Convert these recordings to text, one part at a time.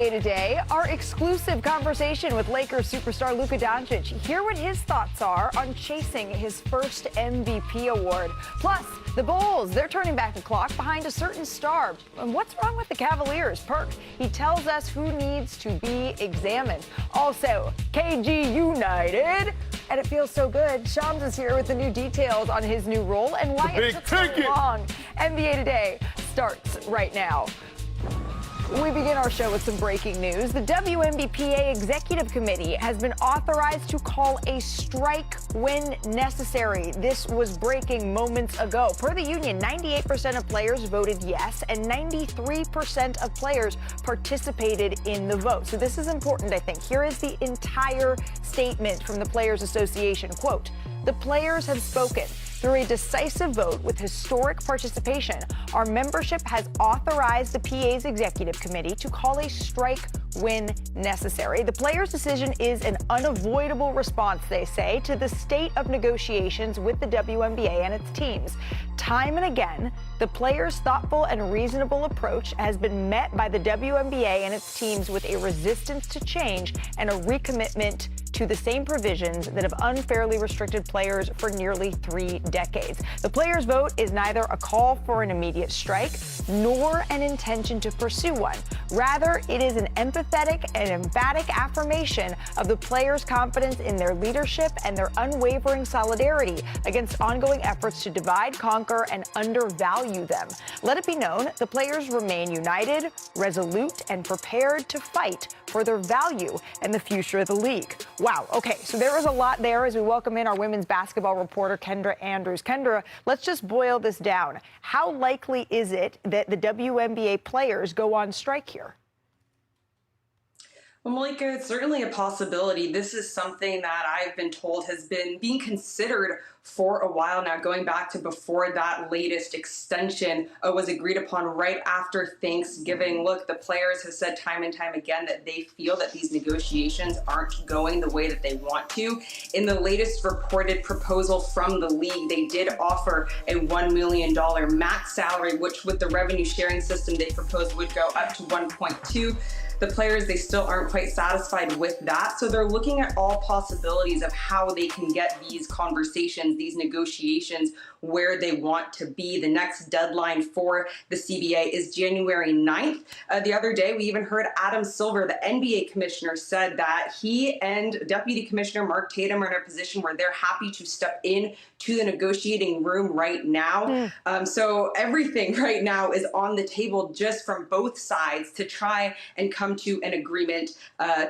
Today, our exclusive conversation with Lakers superstar Luka Donćic. Hear what his thoughts are on chasing his first MVP award. Plus, the Bulls, they're turning back the clock behind a certain star. And what's wrong with the Cavaliers? Perk, he tells us who needs to be examined. Also, KG United. And it feels so good. Shams is here with the new details on his new role and why it took so long. NBA Today starts right now. We begin our show with some breaking news. The WNBA Executive Committee has been authorized to call a strike when necessary. This was breaking moments ago. Per the union, 98% of players voted yes, and 93% of players participated in the vote. So this is important, I think. Here is the entire statement from the Players Association. Quote, "The players have spoken. Through a decisive vote with historic participation, our membership has authorized the PA's executive committee to call a strike when necessary. The players' decision is an unavoidable response, they say, to the state of negotiations with the WNBA and its teams. Time and again, the players' thoughtful and reasonable approach has been met by the WNBA and its teams with a resistance to change and a recommitment to the same provisions that have unfairly restricted players for nearly 3 decades. The players' vote is neither a call for an immediate strike nor an intention to pursue one. Rather, it is an empathetic and emphatic affirmation of the players' confidence in their leadership and their unwavering solidarity against ongoing efforts to divide, conquer, and undervalue them. Let it be known, the players remain united, resolute, and prepared to fight for their value and the future of the league." Wow. Okay, so there is a lot there as we welcome in our women's basketball reporter, Kendra Andrews. Kendra, let's just boil this down. How likely is it that the WNBA players go on strike here? Well, Malika, it's certainly a possibility. This is something that I've been told has been being considered for a while now, going back to before that latest extension was agreed upon right after Thanksgiving. Look, the players have said time and time again that they feel that these negotiations aren't going the way that they want to. In the latest reported proposal from the league, they did offer a $1 million max salary, which with the revenue sharing system they proposed would go up to 1.2. The players, they still aren't quite satisfied with that. So they're looking at all possibilities of how they can get these conversations, these negotiations where they want to be. The next deadline for the CBA is January 9th. The other day, we even heard Adam Silver, the NBA commissioner, said that he and Deputy Commissioner Mark Tatum are in a position where they're happy to step in to the negotiating room right now. So everything right now is on the table just from both sides to try and come to an agreement,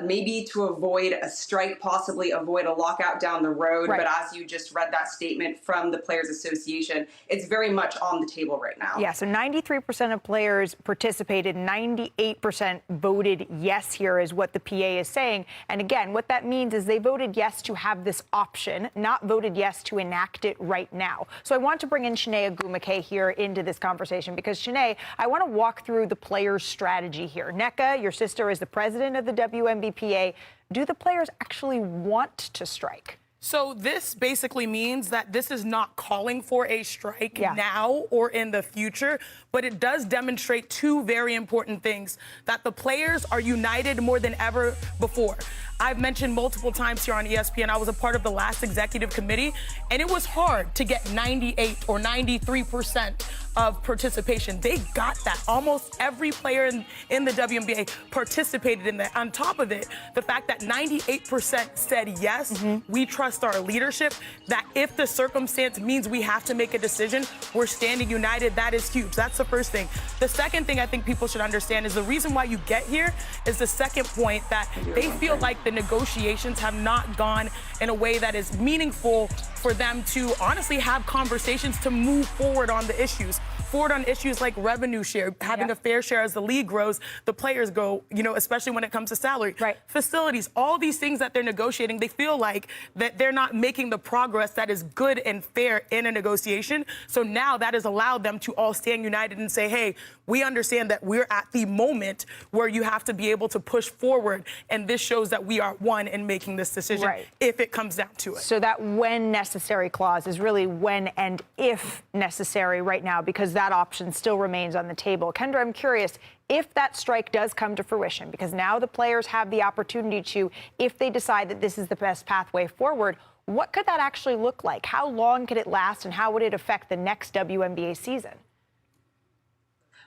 maybe to avoid a strike, possibly avoid a lockout down the road. Right. But as you just read that statement from the Players Association, it's very much on the table right now. Yeah, so 93% of players participated, 98% voted yes here is what the PA is saying. And again, what that means is they voted yes to have this option, not voted yes to enact it right now. So I want to bring in Shanae Agumake here into this conversation because, Shanae, I want to walk through the players' strategy here. Nneka, your sister, is the president of the WNBA. Do the players actually want to strike? So this basically means that this is not calling for a strike now or in the future, but it does demonstrate two very important things, that the players are united more than ever before. I've mentioned multiple times here on ESPN, I was a part of the last executive committee, and it was hard to get 98 or 93% of participation. They got that. Almost every player in the WNBA participated in that. On top of it, the fact that 98% said yes, we trust our leadership, that if the circumstance means we have to make a decision, we're standing united. That is huge. That's the first thing. The second thing I think people should understand is the reason why you get here is the second point, that they feel like the negotiations have not gone in a way that is meaningful for them to honestly have conversations to move forward on the issues. Forward on issues like revenue share, having a fair share as the league grows, the players go, you know, especially when it comes to salary. Facilities, all these things that they're negotiating, they feel like that they're not making the progress that is good and fair in a negotiation. So now that has allowed them to all stand united and say, hey, we understand that we're at the moment where you have to be able to push forward, and this shows that we are one in making this decision if it comes down to it. So that when necessary clause is really when and if necessary right now, because that option still remains on the table. Kendra, I'm curious, if that strike does come to fruition, because now the players have the opportunity to, if they decide that this is the best pathway forward, what could that actually look like? How long could it last, and how would it affect the next WNBA season?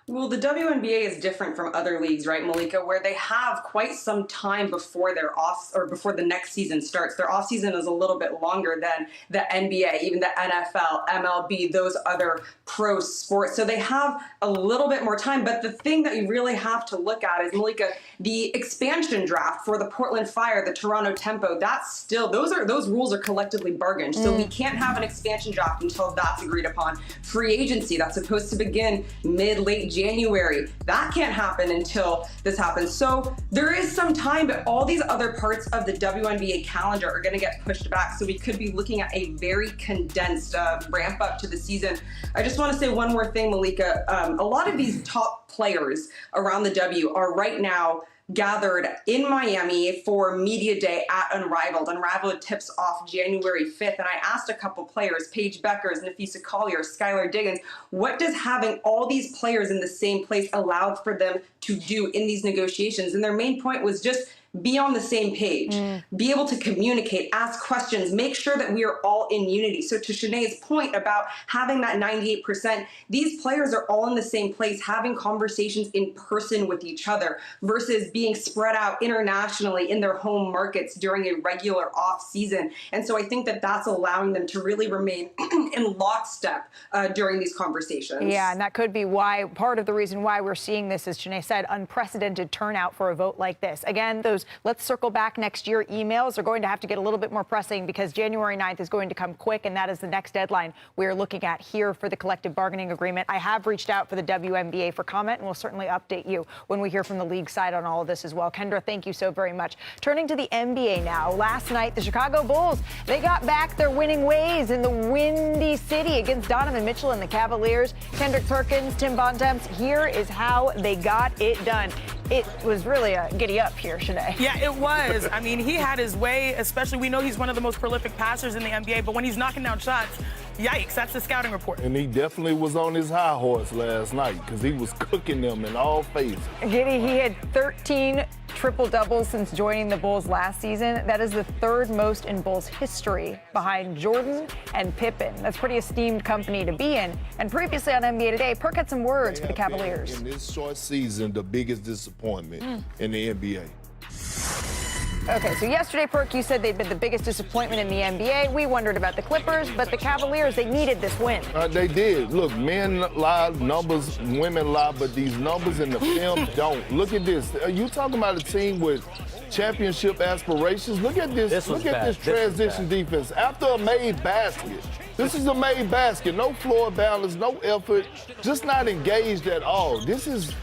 Well, the WNBA is different from other leagues, right, Malika, where they have quite some time before their before the next season starts. Their off season is a little bit longer than the NBA, even the NFL, MLB, those other pro sports. So they have a little bit more time. But the thing that you really have to look at is, Malika, the expansion draft for the Portland Fire, the Toronto Tempo, that's still, those rules are collectively bargained. So we can't have an expansion draft until that's agreed upon. Free agency, that's supposed to begin mid-late January. That can't happen until this happens. So there is some time, but all these other parts of the WNBA calendar are going to get pushed back. So we could be looking at a very condensed ramp up to the season. I just want to say one more thing, Malika. A lot of these top players around the W are right now gathered in Miami for Media Day at Unrivaled. Unrivaled tips off January 5th. And I asked a couple players, Paige Beckers, Nafisa Collier, Skylar Diggins, what does having all these players in the same place allow for them to do in these negotiations? And their main point was just be on the same page, be able to communicate, ask questions, make sure that we are all in unity. So to Shanae's point about having that 98%, these players are all in the same place, having conversations in person with each other versus being spread out internationally in their home markets during a regular off season. And so I think that that's allowing them to really remain in lockstep during these conversations. Yeah, and that could be why, part of the reason why we're seeing this, as Shanae said, unprecedented turnout for a vote like this. Again, those let's circle back next year emails are going to have to get a little bit more pressing, because January 9th is going to come quick, and that is the next deadline we're looking at here for the collective bargaining agreement. I have reached out for the WNBA for comment, and we'll certainly update you when we hear from the league side on all of this as well. Kendra, thank you so very much. Turning to the NBA now. Last night, the Chicago Bulls, they got back their winning ways in the Windy City against Donovan Mitchell and the Cavaliers. Kendrick Perkins, Tim Bontemps, here is how they got it done. It was really a giddy up here, Shanae. Yeah, it was. I mean, he had his way, especially we know he's one of the most prolific passers in the NBA, but when he's knocking down shots, yikes, that's the scouting report. And he definitely was on his high horse last night, because he was cooking them in all phases. Giddy, he had 13 triple-doubles since joining the Bulls last season. That is the third most in Bulls history, behind Jordan and Pippen. That's pretty esteemed company to be in. And previously on NBA Today, Perk had some words for the Cavaliers. In this short season, the biggest disappointment in the NBA. Okay, so yesterday, Perk, you said they'd been the biggest disappointment in the NBA. We wondered about the Clippers, but the Cavaliers, they needed this win. They did. Look, men lie, numbers, women lie, but these numbers in the film don't. Look at this. Are you talking about a team with championship aspirations? Look at this. Look at this transition defense. After a made basket. This is a made basket. No floor balance, no effort, just not engaged at all. This was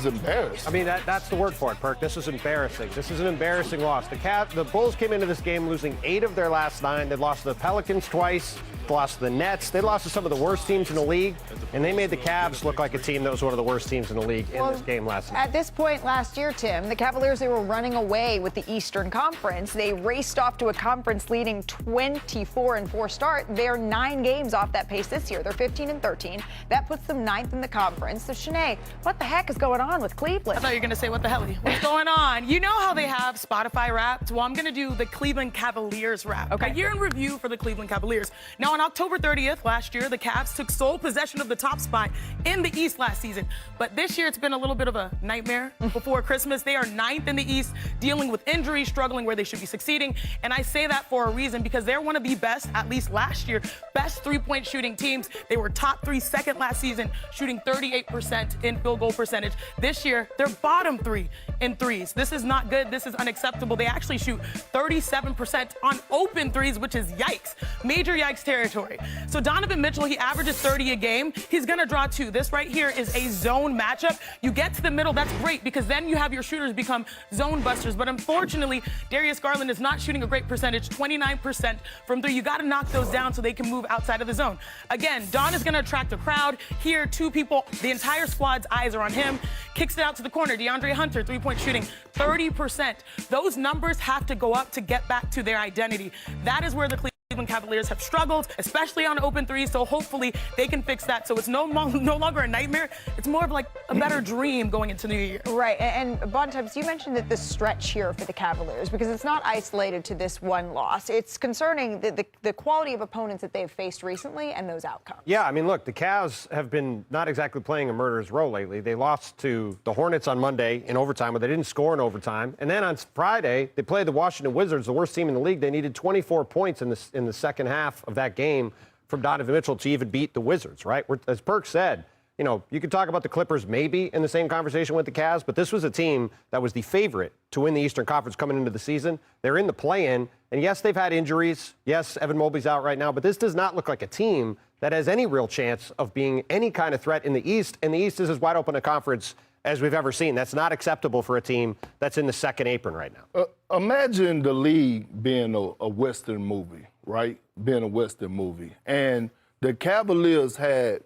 embarrassing. I mean, that's the word for it, Perk. This is embarrassing. This is an embarrassing loss. The Bulls came into this game losing 8 of their last 9. They lost to the Pelicans twice. They lost to the Nets. They lost to some of the worst teams in the league, and they made the Cavs look like a team that was one of the worst teams in the league in this game last night. At this point last year, Tim, the Cavaliers, they were running away with the Eastern Conference. They raced off to a conference leading 24-4 start. They're 9 games off that pace this year. They're 15-13. That puts them 9th in the conference. So, Shanae, what the heck is going on with Cleveland? I thought you were going to say, what the hell? What's going on? You know how they have Spotify Wrapped? Well, I'm going to do the Cleveland Cavaliers Wrapped. Okay. A year in review for the Cleveland Cavaliers. Now, on October 30th last year, the Cavs took sole possession of the top spot in the East last season. But this year, it's been a little bit of a nightmare before Christmas. They are 9th in the East, dealing with injuries, struggling where they should be succeeding. And I say that for a reason, because they're one of the best, at least last year, best three-point shooting teams. They were top 3 second last season, shooting 38% in field goal percentage. This year, they're bottom 3 in threes. This is not good. This is unacceptable. They actually shoot 37% on open threes, which is yikes. Major yikes territory. So Donovan Mitchell, he averages 30 a game. He's going to draw 2. This right here is a zone matchup. You get to the middle, that's great, because then you have your shooters become zone busters. But unfortunately, Darius Garland is not shooting a great percentage, 29% from 3. You got to knock those down so they can move outside of the zone. Again, Don is going to attract a crowd. Here, 2 people, the entire squad's eyes are on him. Kicks it out to the corner. DeAndre Hunter, 3-point shooting, 30%. Those numbers have to go up to get back to their identity. That is where the Cleveland Cleveland Cavaliers have struggled, especially on open threes, so hopefully they can fix that. So it's no longer a nightmare. It's more of like a better dream going into New Year. Right, and Bontemps, you mentioned that the stretch here for the Cavaliers, because it's not isolated to this one loss. It's concerning the quality of opponents that they've faced recently and those outcomes. Yeah, I mean, look, the Cavs have been not exactly playing a murderer's row lately. They lost to the Hornets on Monday in overtime, where they didn't score in overtime. And then on Friday, they played the Washington Wizards, the worst team in the league. They needed 24 points in the second half of that game from Donovan Mitchell to even beat the Wizards, right? As Perk said, you know, you could talk about the Clippers maybe in the same conversation with the Cavs, but this was a team that was the favorite to win the Eastern Conference coming into the season. They're in the play-in, and yes, they've had injuries. Yes, Evan Mobley's out right now, but this does not look like a team that has any real chance of being any kind of threat in the East, and the East is as wide open a conference as we've ever seen. That's not acceptable for a team that's in the second apron right now. Imagine the league being a Western movie, right? Being a Western movie. And the Cavaliers have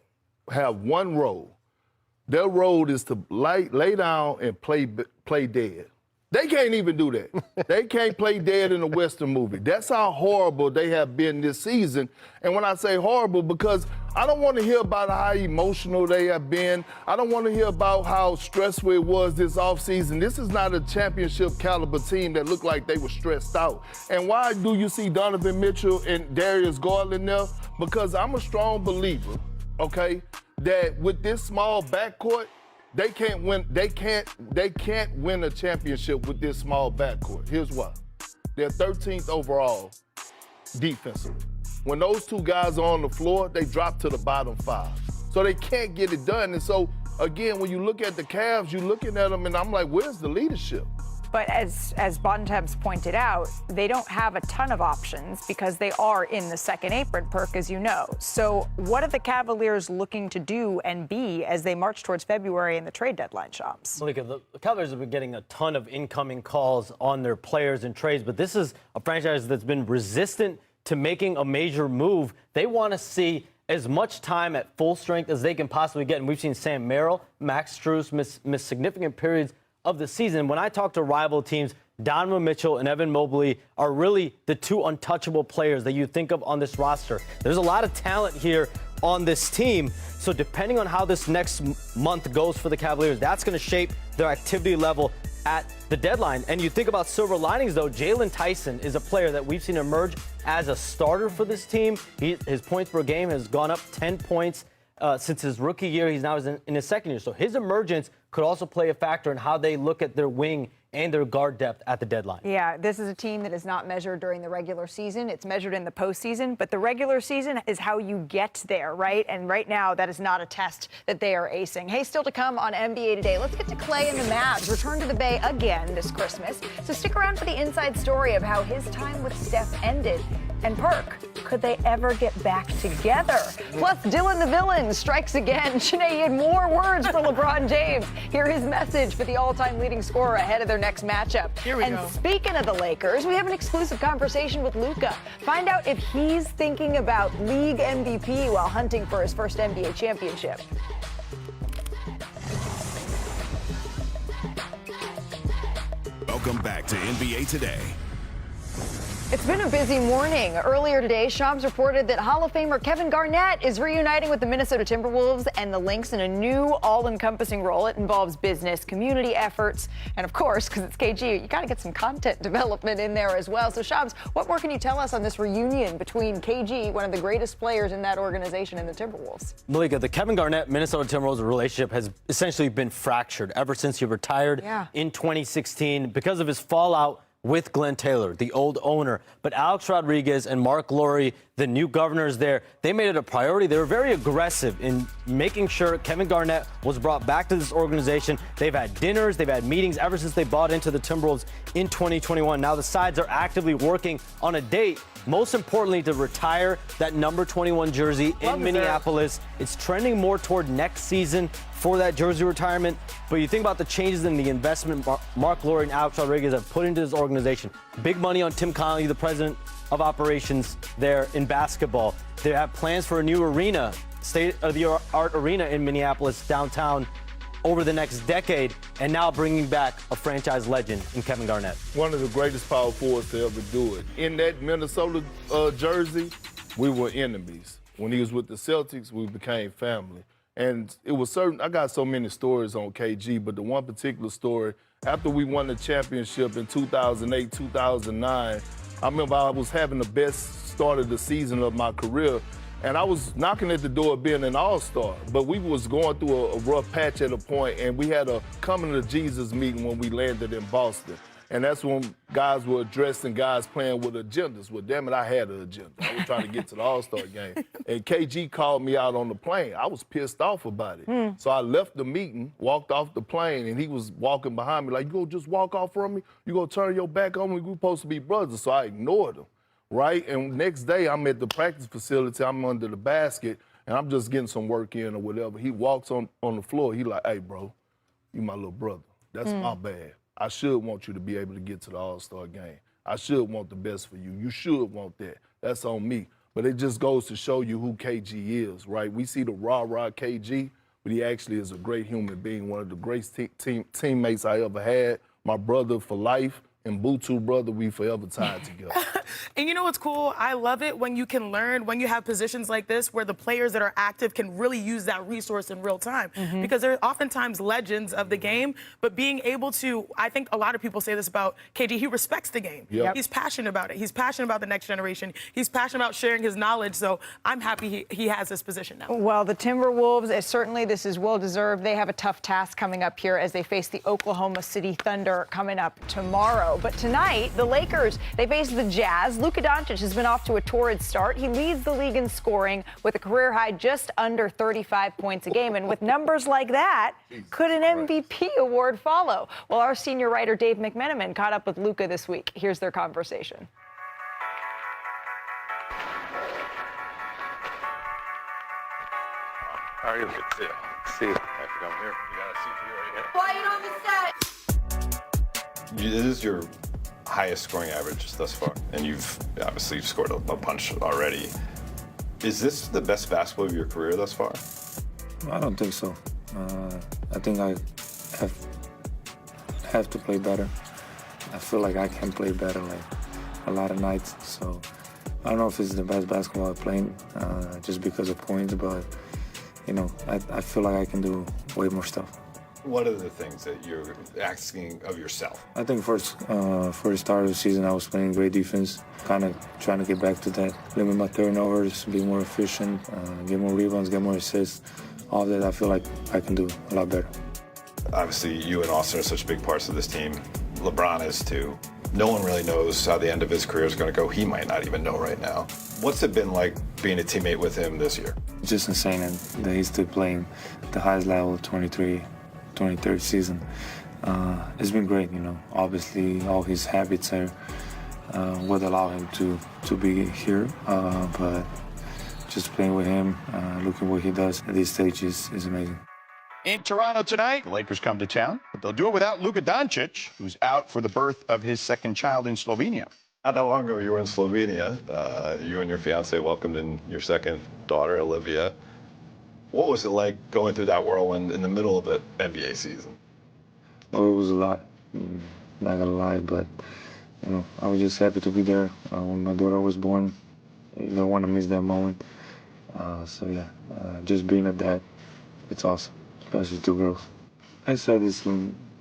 one role. Their role is to lay down and play dead. They can't even do that. They can't play dead in a Western movie. That's how horrible they have been this season. And when I say horrible, because I don't want to hear about how emotional they have been. I don't want to hear about how stressful it was this offseason. This is not a championship caliber team that looked like they were stressed out. And why do you see Donovan Mitchell and Darius Garland there? Because I'm a strong believer, okay, that with this small backcourt, they can't win. They can't win a championship with this small backcourt. Here's why: they're 13th overall defensively. When those two guys are on the floor, they drop to the bottom 5, so they can't get it done. And so again, when you look at the Cavs, you're looking at them, and I'm like, where's the leadership? But as Bontemps pointed out, they don't have a ton of options because they are in the second apron, Perk, as you know. So what are the Cavaliers looking to do and be as they march towards February and the trade deadline, Shams? Malika, the Cavaliers have been getting a ton of incoming calls on their players and trades, but this is a franchise that's been resistant to making a major move. They want to see as much time at full strength as they can possibly get. And we've seen Sam Merrill, Max Strus miss significant periods of the season. When I talk to rival teams, Donovan Mitchell and Evan Mobley are really the two untouchable players that you think of on this roster. There's a lot of talent here on this team. So depending on how this next month goes for the Cavaliers, that's going to shape their activity level at the deadline. And you think about silver linings, though, Jalen Tyson is a player that we've seen emerge as a starter for this team. His points per game has gone up 10 points since his rookie year. He's now in his second year. So his emergence could also play a factor in how they look at their wing and their guard depth at the deadline. Yeah, this is a team that is not measured during the regular season. It's measured in the postseason, but the regular season is how you get there, right? And right now, that is not a test that they are acing. Hey, still to come on NBA Today, let's get to Klay and the Mavs. Return to the Bay again this Christmas. So stick around for the inside story of how his time with Steph ended. And Perk, could they ever get back together? Plus, Dylan the Villain strikes again. Shanae had more words for LeBron James. Hear his message for the all-time leading scorer ahead of their next matchup. Here we go. Speaking of the Lakers, we have an exclusive conversation with Luka. Find out if he's thinking about league MVP while hunting for his first NBA championship. Welcome back to NBA Today. It's been a busy morning. Earlier today, Shams reported that Hall of Famer Kevin Garnett is reuniting with the Minnesota Timberwolves and the Lynx in a new all-encompassing role. It involves business, community efforts, and of course, because it's KG, you got to get some content development in there as well. So Shams, what more can you tell us on this reunion between KG, one of the greatest players in that organization, and the Timberwolves? Malika, the Kevin Garnett-Minnesota Timberwolves relationship has essentially been fractured ever since he retired in 2016 because of his fallout with Glenn Taylor, the old owner. But Alex Rodriguez and Mark Lowry, the new governors there, they made it a priority. They were very aggressive in making sure Kevin Garnett was brought back to this organization. They've had dinners, they've had meetings ever since they bought into the Timberwolves in 2021. Now the sides are actively working on a date, most importantly, to retire that number 21 jersey in Minneapolis. It's trending more toward next season for that jersey retirement. But you think about the changes in the investment Mark Lowry and Alex Rodriguez have put into this organization. Big money on Tim Connelly, the president of operations there in basketball. They have plans for a new arena, state-of-the-art arena in Minneapolis downtown. over the next decade, and now bringing back a franchise legend in Kevin Garnett. One of the greatest power forwards to ever do it. In that Minnesota jersey, we were enemies. When he was with the Celtics, we became family. And it was certain, I got so many stories on KG, but the one particular story, after we won the championship in 2008, 2009, I remember I was having the best start of the season of my career, and I was knocking at the door of being an all-star, but we was going through a rough patch at a point, and we had a coming to Jesus meeting when we landed in Boston. And that's when guys were addressing guys playing with agendas. Well, damn it, I had an agenda. I was trying to get to the All-Star game. And KG called me out on the plane. I was pissed off about it. So I left the meeting, walked off the plane, and he was walking behind me like, you gonna just walk off from me? You gonna turn your back on me? We're supposed to be brothers. So I ignored him, right? And next day, I'm at the practice facility. I'm under the basket, and I'm just getting some work in or whatever. He walks on the floor. He like, hey, bro, you my little brother. That's my bad. I should want you to be able to get to the All-Star game. I should want the best for you. You should want that. That's on me. But it just goes to show you who KG is, right? We see the rah-rah KG, but he actually is a great human being, one of the greatest teammates I ever had, my brother for life, and Butu brother, we forever tied together. And you know what's cool? I love it when you can learn, when you have positions like this where the players that are active can really use that resource in real time. Because they're oftentimes legends of the game, but being able to, I think a lot of people say this about KG, he respects the game. Yep. He's passionate about it. He's passionate about the next generation. He's passionate about sharing his knowledge. So I'm happy he has this position now. Well, the Timberwolves, certainly this is well-deserved. They have a tough task coming up here as they face the Oklahoma City Thunder coming up tomorrow. But tonight, the Lakers, they face the Jazz. Luka Donćic has been off to a torrid start. He leads the league in scoring with a career high just under 35 points a game. And with numbers like that, could an MVP award follow? Well, our senior writer, Dave McMenamin, caught up with Luka this week. Here's their conversation. How are you? Good to see you. See you. Thanks for coming here. You got a seat right here. Quiet on the set. This is your highest scoring average thus far, and you've obviously scored a bunch already. Is this the best basketball of your career thus far? I don't think so. I think I have to play better. I feel like I can play better, like a lot of nights. So I don't know if it's the best basketball I've played just because of points, but you know, I feel like I can do way more stuff. What are the things that you're asking of yourself? I think for the start of the season, I was playing great defense, kind of trying to get back to that, limit my turnovers, be more efficient, get more rebounds, get more assists. All that I feel like I can do a lot better. Obviously, you and Austin are such big parts of this team. LeBron is too. No one really knows how the end of his career is going to go. He might not even know right now. What's it been like being a teammate with him this year? It's just insane that he's still playing at the highest level, 23rd season. It's been great, you know. Obviously, all his habits are what allow him to be here, but just playing with him, looking what he does at this stage is amazing. In Toronto tonight, the Lakers come to town, but they'll do it without Luka Donćic, who's out for the birth of his second child in Slovenia. Not that long ago, you were in Slovenia. You and your fiance welcomed in your second daughter, Olivia. What was it like going through that whirlwind in the middle of the NBA season? Oh, it was a lot. Not gonna lie, but you know, I was just happy to be there when my daughter was born. You don't want to miss that moment. So yeah, just being a dad, it's awesome, especially two girls. I said this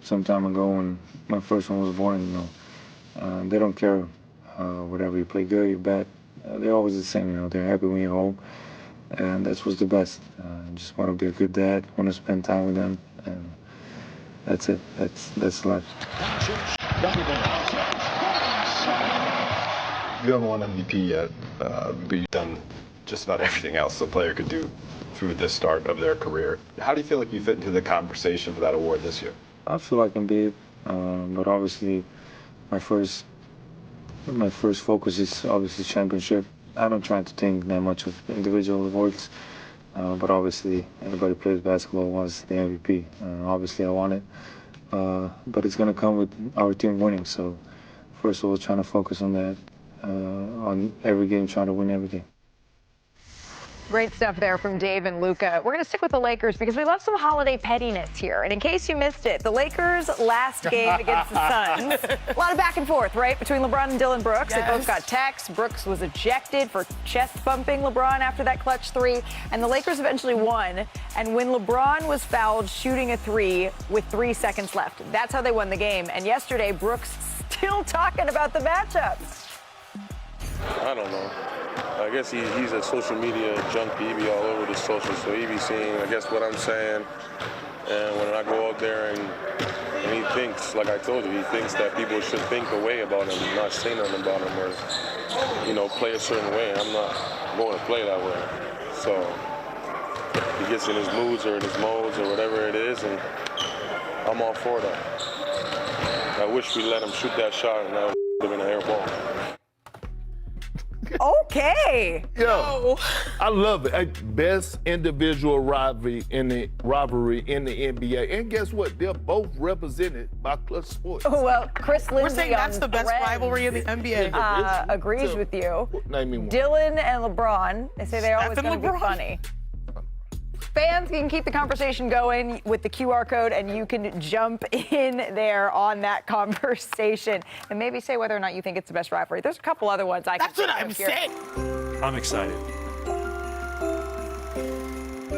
some time ago when my first one was born. You know, they don't care whatever you play good, you're bad. They're always the same. You know, they're happy when you're home. And that's what's the best. Just want to be a good dad, want to spend time with them, and that's it. That's life. You haven't won MVP yet, but you've done just about everything else a player could do through the start of their career. How do you feel like you fit into the conversation for that award this year? I feel like I'm big, but obviously my first focus is obviously championship. I don't try to think that much of individual awards, but obviously everybody plays basketball wants the MVP. Obviously I want it, but it's going to come with our team winning. So first of all, trying to focus on that, on every game, trying to win every game. Great stuff there from Dave and Luka. We're going to stick with the Lakers because we love some holiday pettiness here. And in case you missed it, the Lakers' last game against the Suns, a lot of back and forth, right, between LeBron and Dylan Brooks. Yes. They both got texts. Brooks was ejected for chest bumping LeBron after that clutch three. And the Lakers eventually won. And when LeBron was fouled shooting a three with 3 seconds left, that's how they won the game. And yesterday, Brooks still talking about the matchup. I don't know. I guess he's a social media junkie. He be all over the social, so he be seeing, I guess, what I'm saying. And when I go out there and he thinks, like I told you, he thinks that people should think a way about him, not say nothing about him, or, play a certain way. I'm not going to play that way. So he gets in his moods or in his modes or whatever it is, and I'm all for that. I wish we let him shoot that shot, and that would have been an air ball. Okay. Yo, I love it. Best individual rivalry in the NBA. And guess what? They're both represented by Clutch Sports. Oh, well, Chris Lindsay We're saying that's the best rivalry in the NBA. Agrees with you. Name me one. Dylan and LeBron, they say they're always Steph and going to be LeBron. funny. Fans can keep the conversation going with the QR code, and you can jump in there on that conversation and maybe say whether or not you think it's the best rivalry. There's a couple other ones I can That's what think I'm of here. saying. I'm excited.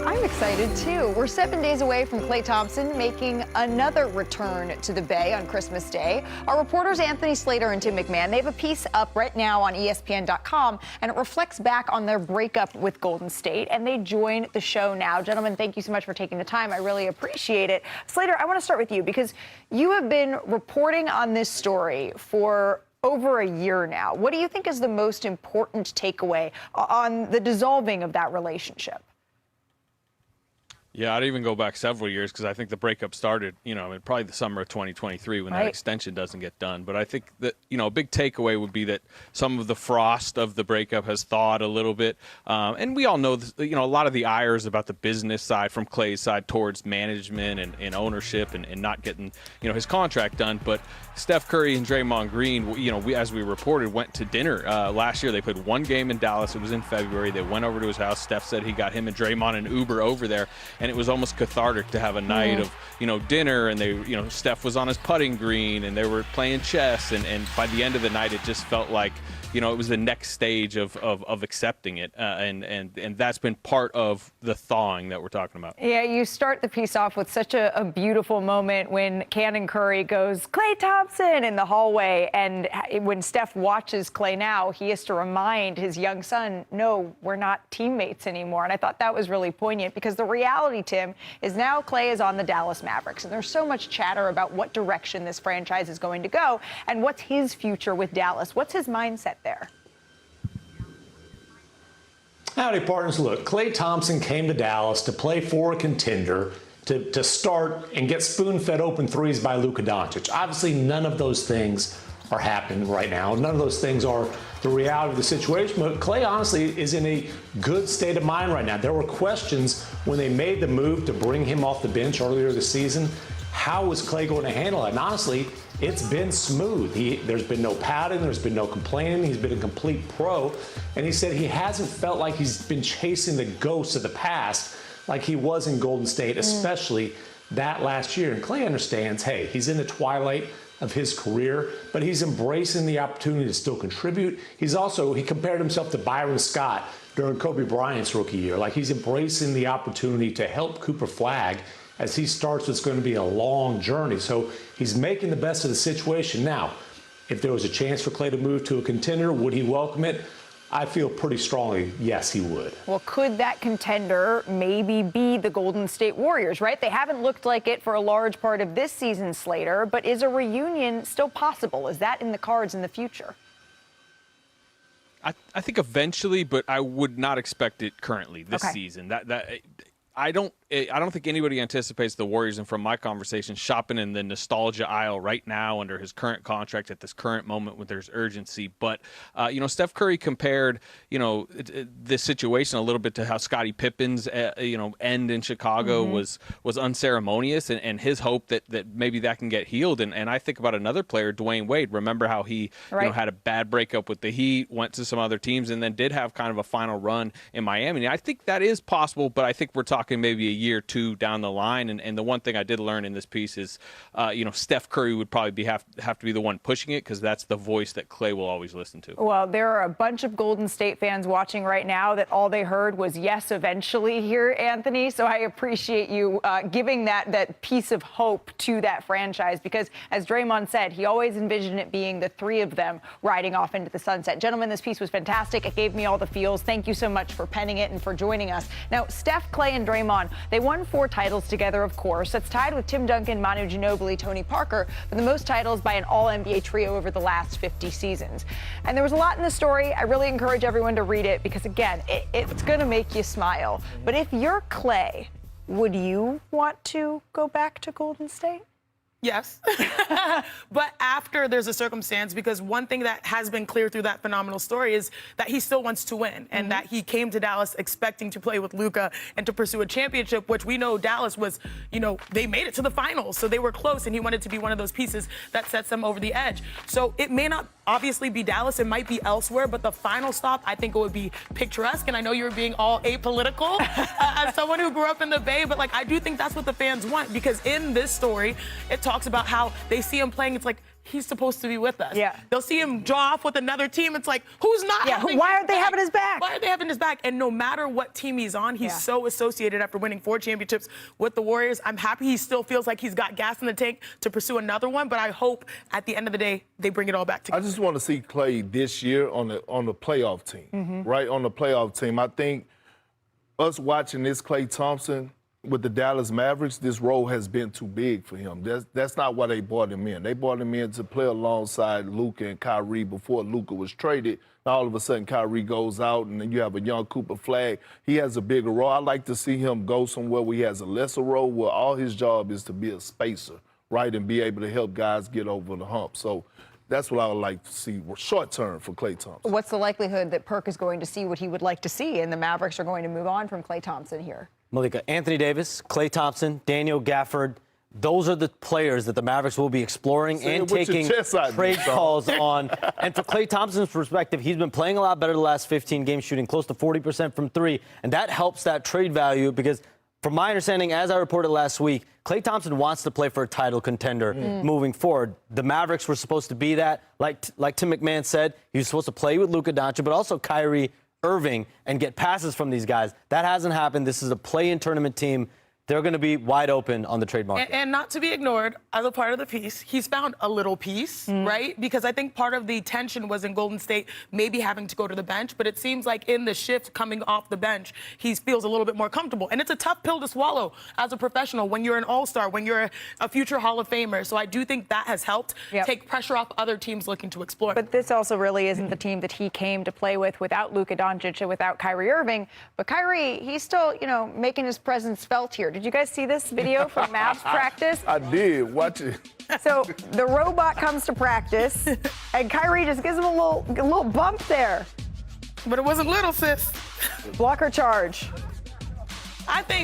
I'm excited too. We're 7 days away from Klay Thompson making another return to the Bay on Christmas Day. Our reporters Anthony Slater and Tim McMahon, they have a piece up right now on ESPN.com, and it reflects back on their breakup with Golden State, and they join the show now. Gentlemen, thank you so much for taking the time. I really appreciate it. Slater, I want to start with you because you have been reporting on this story for over a year now. What do you think is the most important takeaway on the dissolving of that relationship? Yeah, I'd even go back several years because I think the breakup started, probably the summer of 2023 when that extension doesn't get done. But I think that, a big takeaway would be that some of the frost of the breakup has thawed a little bit. And we all know, a lot of the ires about the business side from Klay's side towards management and ownership and not getting, his contract done. But Steph Curry and Draymond Green, we, as we reported, went to dinner last year. They played one game in Dallas. It was in February. They went over to his house. Steph said he got him and Draymond an Uber over there. And it was almost cathartic to have a night of, dinner, and they, Steph was on his putting green and they were playing chess. And by the end of the night, it just felt like, it was the next stage of accepting it. And that's been part of the thawing that we're talking about. Yeah, you start the piece off with such a beautiful moment when Cannon Curry goes, Klay Thompson, in the hallway. And when Steph watches Klay now, he has to remind his young son, no, we're not teammates anymore. And I thought that was really poignant because the reality, Tim, is now Klay is on the Dallas Mavericks. And there's so much chatter about what direction this franchise is going to go and what's his future with Dallas. What's his mindset there? Howdy, partners. Look, Klay Thompson came to Dallas to play for a contender, to start and get spoon-fed open threes by Luka Donćic. Obviously, none of those things are happening right now. None of those things are the reality of the situation. But Klay, honestly, is in a good state of mind right now. There were questions when they made the move to bring him off the bench earlier this season. How was Klay going to handle it? And honestly, it's been smooth. There's been no pouting. There's been no complaining. He's been a complete pro. And he said he hasn't felt like he's been chasing the ghosts of the past like he was in Golden State, especially that last year. And Klay understands, hey, he's in the twilight of his career, but he's embracing the opportunity to still contribute. He compared himself to Byron Scott during Kobe Bryant's rookie year. Like, he's embracing the opportunity to help Cooper Flagg as he starts what's going to be a long journey. So he's making the best of the situation. Now, if there was a chance for Klay to move to a contender, would he welcome it? I feel pretty strongly, yes, he would. Well, could that contender maybe be the Golden State Warriors, right? They haven't looked like it for a large part of this season, Slater, but is a reunion still possible? Is that in the cards in the future? I think eventually, but I would not expect it currently this season. I don't I don't think anybody anticipates the Warriors, and from my conversation, shopping in the nostalgia aisle right now under his current contract at this current moment when there's urgency. But, Steph Curry compared, this situation a little bit to how Scottie Pippen's, end in Chicago was unceremonious, and his hope that maybe that can get healed. And I think about another player, Dwayne Wade. Remember how he had a bad breakup with the Heat, went to some other teams, and then did have kind of a final run in Miami. And I think that is possible, but I think we're talking maybe a year or two down the line. And the one thing I did learn in this piece is, Steph Curry would probably have to be the one pushing it, because that's the voice that Klay will always listen to. Well, there are a bunch of Golden State fans watching right now that all they heard was yes, eventually here, Anthony. So I appreciate you giving that piece of hope to that franchise, because as Draymond said, he always envisioned it being the three of them riding off into the sunset. Gentlemen, this piece was fantastic. It gave me all the feels. Thank you so much for penning it and for joining us. Now, Steph, Klay, and Draymond, they won 4 titles together, of course. That's tied with Tim Duncan, Manu Ginobili, Tony Parker, for the most titles by an all-NBA trio over the last 50 seasons. And there was a lot in the story. I really encourage everyone to read it because, again, it's going to make you smile. But if you're Klay, would you want to go back to Golden State? Yes. But after there's a circumstance, because one thing that has been clear through that phenomenal story is that he still wants to win, and that he came to Dallas expecting to play with Luka and to pursue a championship, which we know Dallas was, they made it to the finals, so they were close, and he wanted to be one of those pieces that sets them over the edge. So it may not obviously be Dallas, it might be elsewhere, but the final stop, I think it would be picturesque, and I know you're being all apolitical as someone who grew up in the Bay, but I do think that's what the fans want, because in this story, it talks about how they see him playing. It's like, he's supposed to be with us. Yeah. They'll see him draw off with another team. It's like, who's not? Yeah. Why aren't they having his back? Why are they having his back? And no matter what team he's on, he's so associated after winning 4 championships with the Warriors. I'm happy he still feels like he's got gas in the tank to pursue another one, but I hope at the end of the day, they bring it all back together. I just want to see Klay this year on the playoff team, right? On the playoff team. I think us watching this Klay Thompson with the Dallas Mavericks, this role has been too big for him. That's not why they brought him in. They brought him in to play alongside Luka and Kyrie before Luka was traded. Now all of a sudden Kyrie goes out, and then you have a young Cooper Flag. He has a bigger role. I like to see him go somewhere where he has a lesser role, where all his job is to be a spacer, right, and be able to help guys get over the hump. So that's what I would like to see short term for Klay Thompson. What's the likelihood that Perk is going to see what he would like to see, and the Mavericks are going to move on from Klay Thompson here? Malika, Anthony Davis, Klay Thompson, Daniel Gafford, those are the players that the Mavericks will be exploring and taking trade calls on. And for Klay Thompson's perspective, he's been playing a lot better the last 15 games, shooting close to 40% from 3, and that helps that trade value because, from my understanding, as I reported last week, Klay Thompson wants to play for a title contender moving forward. The Mavericks were supposed to be that. Like Tim McMahon said, he was supposed to play with Luka Donćic, but also Kyrie Irving, and get passes from these guys. That hasn't happened. This is a play-in tournament team. They're going to be wide open on the trade market. And not to be ignored, as a part of the piece, he's found a little piece, right? Because I think part of the tension was in Golden State maybe having to go to the bench, but it seems like in the shift coming off the bench, he feels a little bit more comfortable. And it's a tough pill to swallow as a professional when you're an all-star, when you're a future Hall of Famer. So I do think that has helped take pressure off other teams looking to explore. But this also really isn't the team that he came to play with without Luka Donćic and without Kyrie Irving. But Kyrie, he's still, making his presence felt here. Did you guys see this video from Mavs practice? I did. Watch it. So the robot comes to practice, and Kyrie just gives him a little bump there. But it wasn't little, sis. Blocker charge. I think